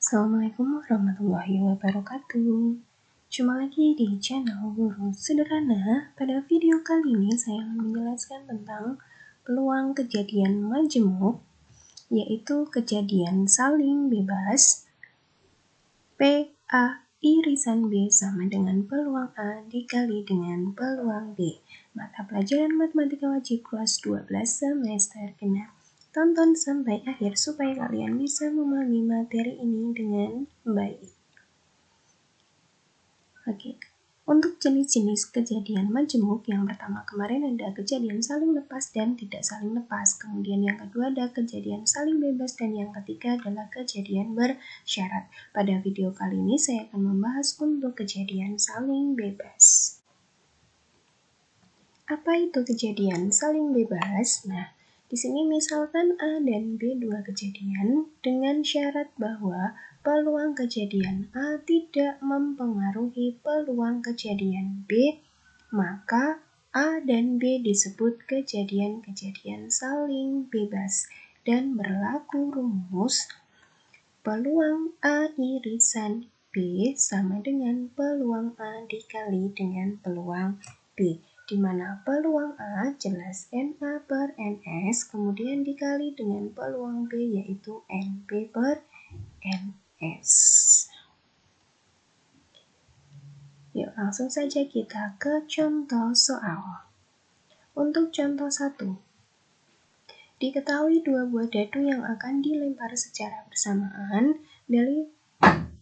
Assalamualaikum warahmatullahi wabarakatuh. Jumpa lagi di channel Guru Sederhana. Pada video kali ini saya akan menjelaskan tentang peluang kejadian majemuk, yaitu kejadian saling bebas. P A irisan B sama dengan peluang A dikali dengan peluang B. Mata pelajaran matematika wajib kelas 12 semester genap. Tonton sampai akhir supaya kalian bisa memahami materi ini dengan baik. Oke, untuk jenis-jenis kejadian majemuk, yang pertama kemarin ada kejadian saling lepas dan tidak saling lepas. Kemudian yang kedua ada kejadian saling bebas dan yang ketiga adalah kejadian bersyarat. Pada video kali ini saya akan membahas untuk kejadian saling bebas. Apa itu kejadian saling bebas? Nah, di sini misalkan A dan B dua kejadian dengan syarat bahwa peluang kejadian A tidak mempengaruhi peluang kejadian B, maka A dan B disebut kejadian-kejadian saling bebas dan berlaku rumus peluang A irisan B sama dengan peluang A dikali dengan peluang B, di mana peluang A jelas NA per NS, kemudian dikali dengan peluang B yaitu NB per NS. Yuk langsung saja kita ke contoh soal. Untuk contoh 1, diketahui dua buah dadu yang akan dilempar secara bersamaan. Dari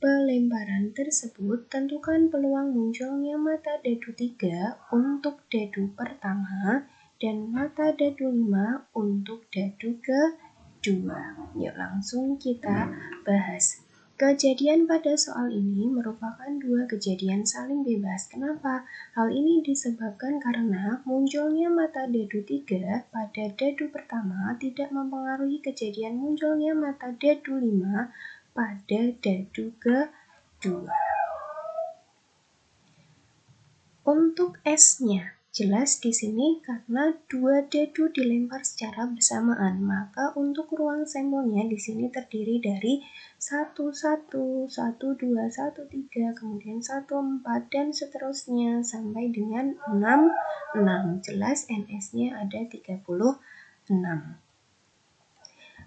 pelemparan tersebut, tentukan peluang munculnya mata dadu 3 untuk dadu pertama dan mata dadu 5 untuk dadu kedua. Yuk langsung kita bahas. Kejadian pada soal ini merupakan dua kejadian saling bebas. Kenapa? Hal ini disebabkan karena munculnya mata dadu 3 pada dadu pertama tidak mempengaruhi kejadian munculnya mata dadu 5 pada dadu kedua. Untuk S-nya, jelas di sini karena dua dadu dilempar secara bersamaan, maka untuk ruang sampelnya di sini terdiri dari 1, 1, 1, 2, 1, 3, kemudian 1, 4, dan seterusnya sampai dengan 6, 6. Jelas NS-nya ada 36.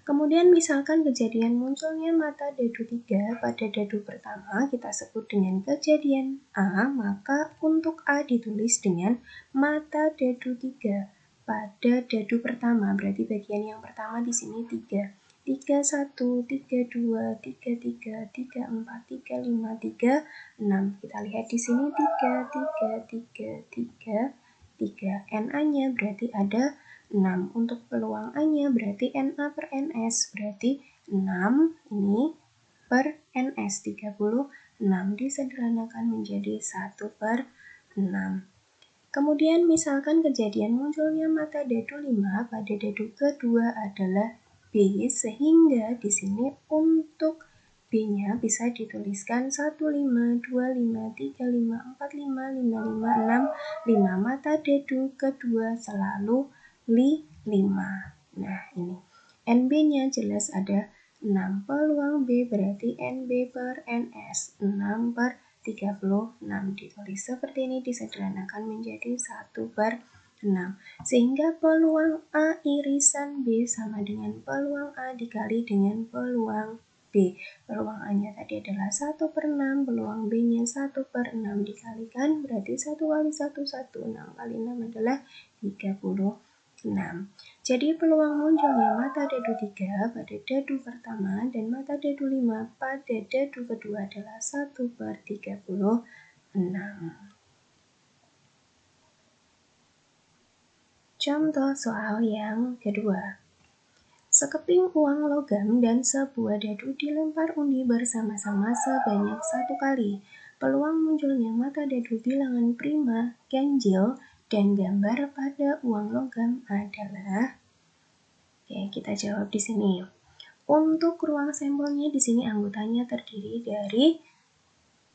Kemudian misalkan kejadian munculnya mata dadu 3 pada dadu pertama kita sebut dengan kejadian A, maka untuk A ditulis dengan mata dadu 3 pada dadu pertama, berarti bagian yang pertama di sini 3. 3, 1, 3, 2, 3, 3, 3, 4, 3, 5, 3, 6. Kita lihat di sini 3, 3, 3, 3, 3. NA-nya berarti ada 6. Untuk peluang A-nya berarti NA per NS, berarti 6 ini per NS 36 disederhanakan menjadi 1 per 6. Kemudian misalkan kejadian munculnya mata dadu 5 pada dadu kedua adalah B, sehingga di sini untuk B-nya bisa dituliskan 1, 5, 2, 5, 3, 5, 4, 5, 5, 5, 6, 5. Mata dadu kedua selalu 5. Nah ini NB-nya jelas ada 6. Peluang B berarti NB per NS 6 per 36. Ditulis seperti ini disederhanakan menjadi 1 per 6. Sehingga peluang A irisan B sama dengan peluang A dikali dengan peluang B. Peluang A-nya tadi adalah 1 per 6, peluang B-nya 1 per 6 dikalikan berarti 1 kali 1, 1, 6 kali 6 adalah 36. Jadi peluang munculnya mata dadu 3 pada dadu pertama dan mata dadu 5 pada dadu kedua adalah 1 per 36. Contoh soal yang kedua. Sekeping uang logam dan sebuah dadu dilempar undi bersama-sama sebanyak 1 kali. Peluang munculnya mata dadu bilangan prima, ganjil, dan gambar pada uang logam adalah. Oke, kita jawab di sini. Untuk ruang sampelnya di sini anggotanya terdiri dari,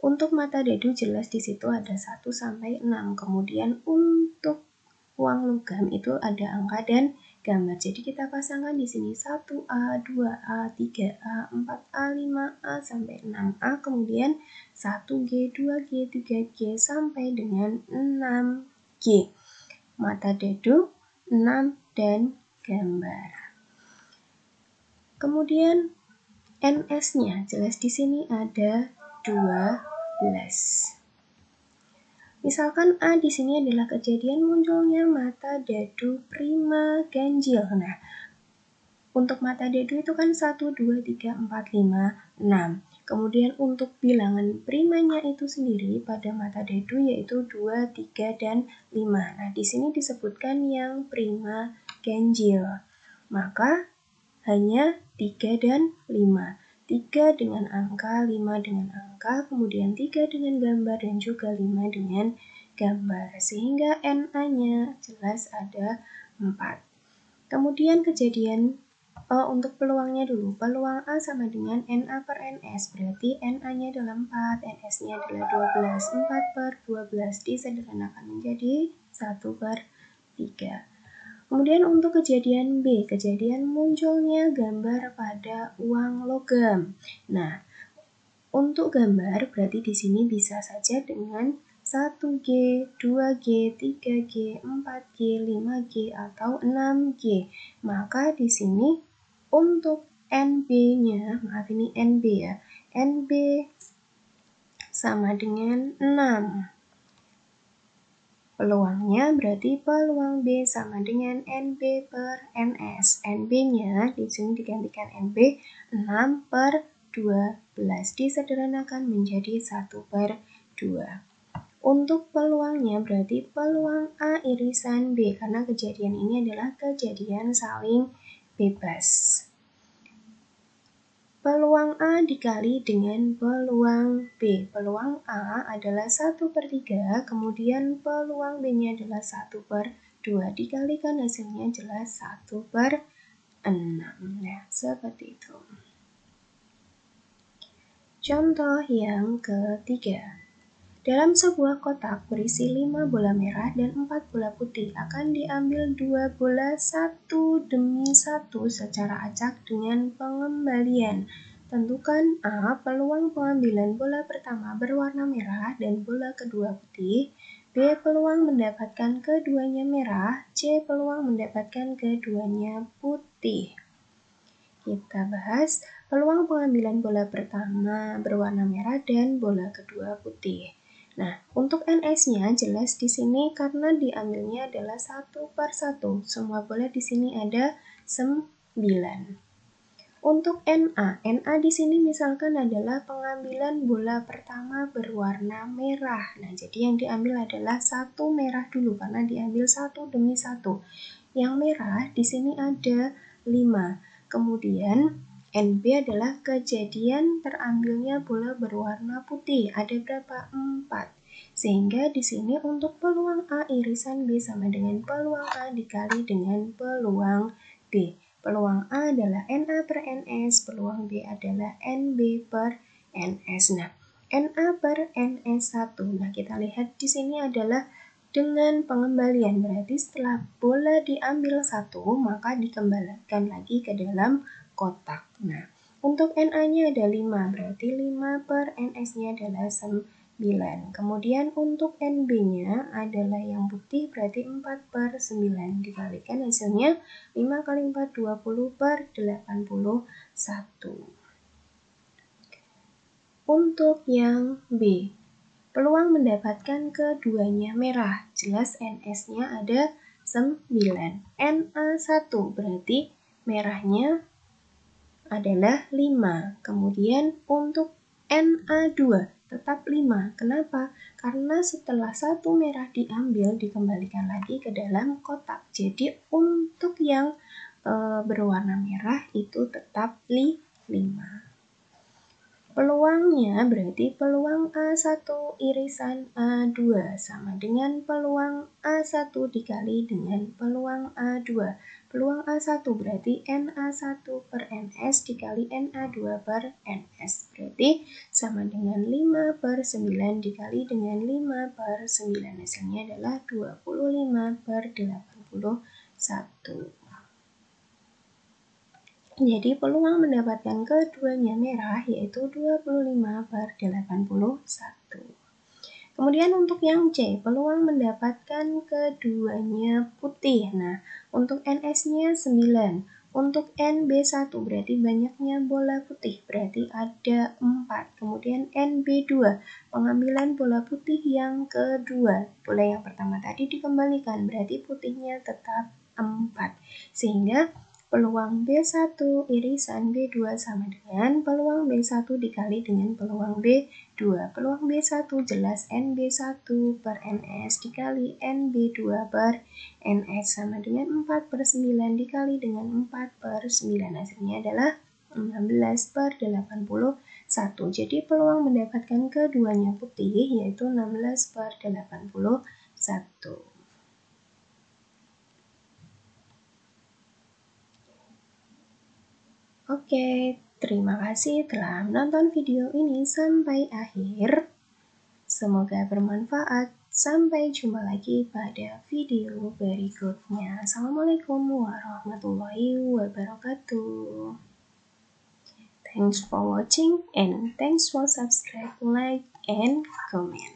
untuk mata dadu jelas di situ ada 1 sampai 6. Kemudian untuk uang logam itu ada angka dan gambar. Jadi kita pasangkan di sini 1A, 2A, 3A, 4A, 5A, sampai 6A, kemudian 1G, 2G, 3G, sampai dengan 6G. Mata dadu, 6, dan gambar. Kemudian NS-nya, jelas di sini ada 12. Misalkan A di sini adalah kejadian munculnya mata dadu prima ganjil. Nah, untuk mata dadu itu kan 1, 2, 3, 4, 5, 6. Kemudian untuk bilangan primanya itu sendiri pada mata dadu yaitu 2, 3, dan 5. Nah, di sini disebutkan yang prima ganjil. Maka hanya 3 dan 5. 3 dengan angka, 5 dengan angka, kemudian 3 dengan gambar, dan juga 5 dengan gambar. Sehingga NA-nya jelas ada 4. Kemudian kejadian untuk peluangnya dulu. Peluang A sama dengan NA per NS, berarti NA-nya adalah 4, NS-nya adalah 12. 4 per 12 disederhanakan menjadi 1 per 3. Kemudian untuk kejadian B, kejadian munculnya gambar pada uang logam. Nah, untuk gambar berarti di sini bisa saja dengan 1G, 2G, 3G, 4G, 5G, atau 6G. Maka di sini untuk NB-nya, maaf ini NB ya, NB sama dengan 6. Peluangnya berarti peluang B sama dengan NB per NS. NB-nya di sini digantikan NB 6 per 12. Disederhanakan menjadi 1 per 2. Untuk peluangnya berarti peluang A irisan B, karena kejadian ini adalah kejadian saling bebas. Peluang A dikali dengan peluang B. Peluang A adalah 1 per 3, kemudian peluang B-nya adalah 1 per 2. Dikalikan hasilnya jelas 1 per 6. Nah, seperti itu. Contoh yang ketiga. Dalam sebuah kotak berisi 5 bola merah dan 4 bola putih, akan diambil 2 bola satu demi satu secara acak dengan pengembalian. Tentukan A. Peluang pengambilan bola pertama berwarna merah dan bola kedua putih. B. Peluang mendapatkan keduanya merah. C. Peluang mendapatkan keduanya putih. Kita bahas peluang pengambilan bola pertama berwarna merah dan bola kedua putih. Nah, untuk NS-nya jelas di sini karena diambilnya adalah 1 per 1. Semua bola di sini ada 9. Untuk NA di sini misalkan adalah pengambilan bola pertama berwarna merah. Nah, jadi yang diambil adalah 1 merah dulu karena diambil 1 demi 1. Yang merah di sini ada 5. Kemudian NB adalah kejadian terambilnya bola berwarna putih. Ada berapa? 4. Sehingga di sini untuk peluang A irisan B sama dengan peluang A dikali dengan peluang B. Peluang A adalah NA per NS, peluang B adalah NB per NS. Nah, NA per NS1. Nah, kita lihat di sini adalah dengan pengembalian, berarti setelah bola diambil 1, maka dikembalikan lagi ke dalam kotak. Nah, untuk NA-nya ada 5, berarti 5 per NS-nya adalah 9. Kemudian untuk NB-nya adalah yang putih, berarti 4 per 9. Dikalikan hasilnya 5 kali 4, 20 per 81. Untuk yang B, peluang mendapatkan keduanya merah. Jelas NS-nya ada 9. NA1 berarti merahnya adalah 5. Kemudian untuk NA2 tetap 5. Kenapa? Karena setelah 1 merah diambil, dikembalikan lagi ke dalam kotak. Jadi untuk yang berwarna merah itu tetap 5. Peluangnya berarti peluang A1 irisan A2 sama dengan peluang A1 dikali dengan peluang A2. Peluang A1 berarti NA1 per NS dikali NA2 per NS. Berarti sama dengan 5 per 9 dikali dengan 5 per 9. Hasilnya adalah 25 per 81. Jadi peluang mendapatkan keduanya merah yaitu 25/81. Kemudian untuk yang C, peluang mendapatkan keduanya putih. Nah, untuk NS-nya 9. Untuk NB1 berarti banyaknya bola putih, berarti ada 4. Kemudian NB2, pengambilan bola putih yang kedua. Bola yang pertama tadi dikembalikan, berarti putihnya tetap 4. Sehingga peluang B1 irisan B2 sama dengan peluang B1 dikali dengan peluang B2. Peluang B1 jelas NB1 per NS dikali NB2 per NS sama dengan 4/9 dikali dengan 4/9. Hasilnya adalah 16/81. Jadi peluang mendapatkan keduanya putih yaitu 16/81. Oke, terima kasih telah menonton video ini sampai akhir. Semoga bermanfaat. Sampai jumpa lagi pada video berikutnya. Assalamualaikum warahmatullahi wabarakatuh. Thanks for watching and thanks for subscribe, like, and comment.